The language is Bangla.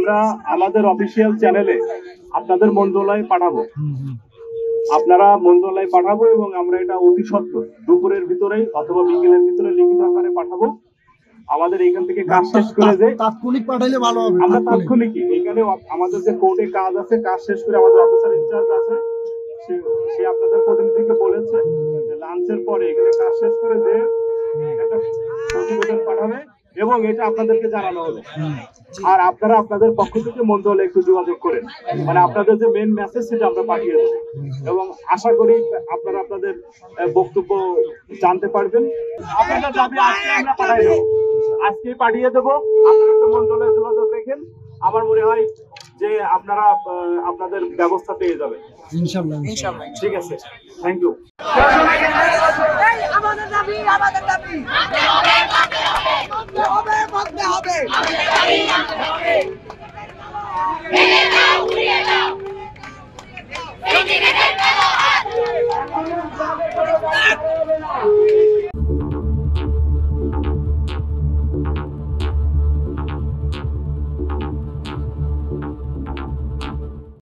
আমরা আমাদের অফিসিয়াল চ্যানেলে আপনাদের মন্ত্রণালয়ে পাঠাবো, আপনারা মন্ত্রণালয়ে পাঠাবো এবং আমরা এটা অতি সত্বর দুপুরের ভিতরেই অথবা বিকেলের ভিতরে লিখিত আকারে পাঠাবো। আমাদের এখান থেকে কাজ শেষ করে যে তাৎক্ষণিক পাঠাইলে ভালো হবে। আমরা তাৎক্ষণিকই এখানে আমাদের যে কোর্টে কাজ আছে, কাজ শেষ করে আমাদের অফিসার ইনচার্জ আছে, সে আপনাদের প্রতিনিধিকে বলেছে যে লাঞ্চের পরে এখানে কাজ শেষ করে যে একটা প্রতিবেদন পাঠাবে এবং এটা আপনাদেরকে জানানো হবে। আর আপনারা আপনাদের পক্ষ থেকে মন্ত্রণালয়ে একটু যোগাযোগ করেন, মানে আপনাদের যে মেইন মেসেজ সেটা আমরা পাঠিয়ে দেবো এবং আশা করি আপনারা আপনাদের বক্তব্য জানতে পারবেন। আপনাদের দাবি আজকে আমরা পাঠিয়ে দেবো, আজকেই পাঠিয়ে দেবো। আপনারা একটু মন্ত্রণালয়ে যোগাযোগ রেখেন, আমার মনে হয় যে আপনারা আপনাদের ব্যবস্থা পেয়ে যাবেন ইনশাআল্লাহ। ঠিক আছে, থ্যাংক ইউ। আমাদের দাবি